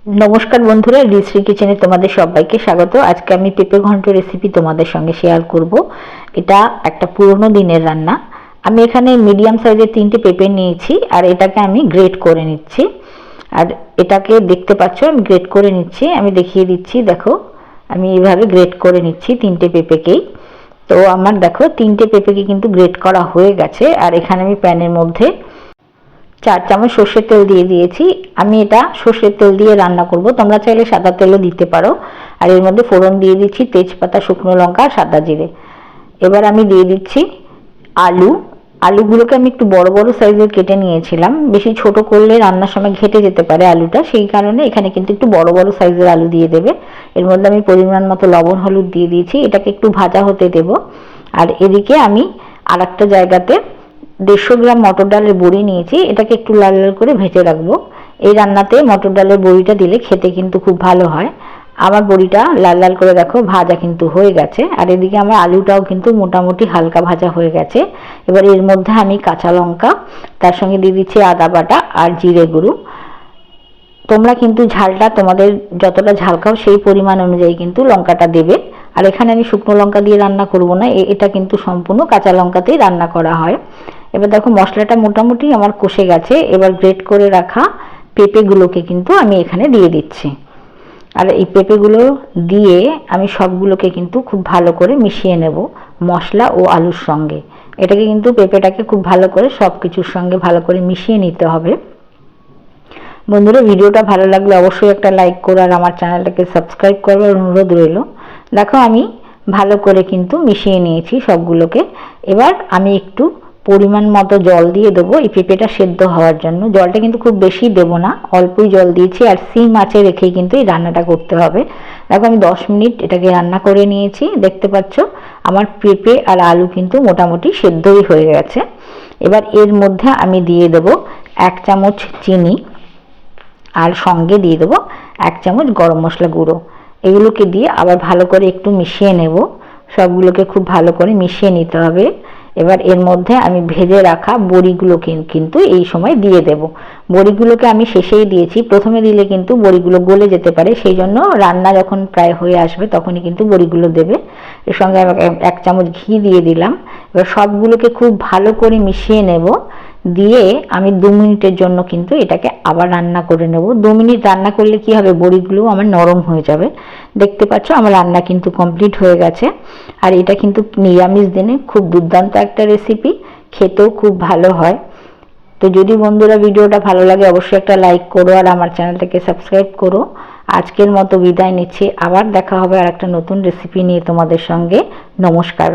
नमस्कार बंधुरा রিসি किचेने तुम्हारे सबाइके स्वागत। आज के आमी पेঁপে घंट रेसिपि तुम्हारे संगे शेयर करब। এটা একটা পুরনো দিনের রান্না। আমি এখানে মিডিয়াম সাইজের 3টে পেঁপে নিয়েছি আর এটাকে আমি গ্রেট করে নিচ্ছি। আর এটাকে দেখতে পাচ্ছ আমি গ্রেট করে নিচ্ছি, আমি দেখিয়ে দিচ্ছি। দেখো আমি এইভাবে গ্রেট করে নিচ্ছি 3টে পেঁপেকেই। তো আমার দেখো 3টে পেঁপেকে কিন্তু গ্রেট করা হয়ে গেছে। আর এখানে আমি প্যানের মধ্যে 4 চামচ সর্ষের তেল দিয়ে দিয়েছি। আমি এটা সর্ষের তেল দিয়ে রান্না করব, তোমরা চাইলে সাদা তেলও দিতে পারো। আর এর মধ্যে ফোড়ন দিয়ে দিচ্ছি তেজপাতা, শুকনো লঙ্কা আর সাদা জিরে। এবার আমি দিয়ে দিচ্ছি আলুগুলোকে আমি একটু বড় বড় সাইজের কেটে নিয়েছিলাম। বেশি ছোট করলে রান্নার সময় ঘেটে যেতে পারে আলুটা, সেই কারণে এখানে কিন্তু একটু বড় বড় সাইজের আলু দিয়ে দেবে। এর মধ্যে আমি পরিমাণ মতো লবণ হলুদ দিয়ে দিয়েছি, এটাকে একটু ভাজা হতে দেব। আর এদিকে আমি আর একটা জায়গাতে 150 গ্রাম মটর ডালের বড়ি নিয়েছি, এটাকে একটু লাল লাল করে ভেজে রাখবো। এই রান্নাতে মটর ডালের বড়িটা দিলে খেতে কিন্তু খুব ভালো হয়। আমার বড়িটা লাল লাল করে দেখো ভাজা কিন্তু হয়ে গেছে। আর এদিকে আমার আলুটাও কিন্তু মোটামুটি হালকা ভাজা হয়ে গেছে। এবার এর মধ্যে আমি কাঁচা লঙ্কা, তার সঙ্গে দিয়ে দিচ্ছি আদা বাটা আর জিরে গুঁড়ো। তোমরা কিন্তু ঝালটা তোমাদের যতটা ঝাল খাও সেই পরিমাণ অনুযায়ী কিন্তু লঙ্কাটা দেবে। আর এখানে আমি শুকনো লঙ্কা দিয়ে রান্না করব না, এটা কিন্তু সম্পূর্ণ কাঁচা লঙ্কাতেই রান্না করা হয়। এবার দেখো মশলাটা মোটামুটি আমার কষে গেছে। এবার গ্রেট করে রাখা পেঁপেগুলোকে কিন্তু আমি এখানে দিয়ে দিচ্ছি। আর এই পেঁপেগুলো দিয়ে আমি সবগুলোকে কিন্তু খুব ভালো করে মিশিয়ে নেব মশলা ও আলুর সঙ্গে। এটাকে কিন্তু পেঁপেটাকে খুব ভালো করে সব কিছুর সঙ্গে ভালো করে মিশিয়ে নিতে হবে। বন্ধুরা ভিডিওটা ভালো লাগলে অবশ্যই একটা লাইক করো আর আমার চ্যানেলটাকে সাবস্ক্রাইব করার অনুরোধ রইল। দেখো আমি ভালো করে কিন্তু মিশিয়ে নিয়েছি সবগুলোকে। এবার আমি একটু পরিমাণ মতো জল দিয়ে দেবো এই পেঁপেটা সেদ্ধ হওয়ার জন্য। জলটা কিন্তু খুব বেশি দেবো না, অল্পই জল দিয়েছি। আর সিম আঁচে রেখেই কিন্তু এই রান্নাটা করতে হবে। দেখো আমি 10 মিনিট এটাকে রান্না করে নিয়েছি। দেখতে পাচ্ছ আমার পেঁপে আর আলু কিন্তু মোটামুটি সেদ্ধই হয়ে গেছে। এবার এর মধ্যে আমি দিয়ে দেবো 1 চামচ চিনি আর সঙ্গে দিয়ে দেবো 1 চামচ গরম মশলা গুঁড়ো। এগুলোকে দিয়ে আবার ভালো করে একটু মিশিয়ে নেব। সবগুলোকে খুব ভালো করে মিশিয়ে নিতে হবে। এবার এর মধ্যে আমি ভেজে রাখা বড়িগুলোকে কিন্তু এই সময় দিয়ে দেব। বড়িগুলোকে আমি শেষেই দিয়েছি, প্রথমে দিলে কিন্তু বড়িগুলো গলে যেতে পারে, সেই জন্য রান্না যখন প্রায় হয়ে আসবে তখনই কিন্তু বড়িগুলো দেবে। এর সঙ্গে 1 চামচ ঘি দিয়ে দিলাম। এবার সবগুলোকে খুব ভালো করে মিশিয়ে নেব। দিয়ে আমি 2 মিনিটের জন্য কিন্তু এটাকে আবার রান্না করে নেব। 2 মিনিট রান্না করলে কি হবে, বড়িগুলো আমার নরম হয়ে যাবে। দেখতে পাচ্ছ আমার রান্না কিন্তু কমপ্লিট হয়ে গেছে। আর এটা কিন্তু নিরামিষ দিনে খুব দুর্দান্ত একটা রেসিপি, খেতেও খুব ভালো হয়। তো যদি বন্ধুরা ভিডিওটা ভালো লাগে অবশ্যই একটা লাইক করো আর আমার চ্যানেলটাকে সাবস্ক্রাইব করো। আজকের মতো বিদায় নিচ্ছি, আবার দেখা হবে আর একটা নতুন রেসিপি নিয়ে তোমাদের সঙ্গে। নমস্কার।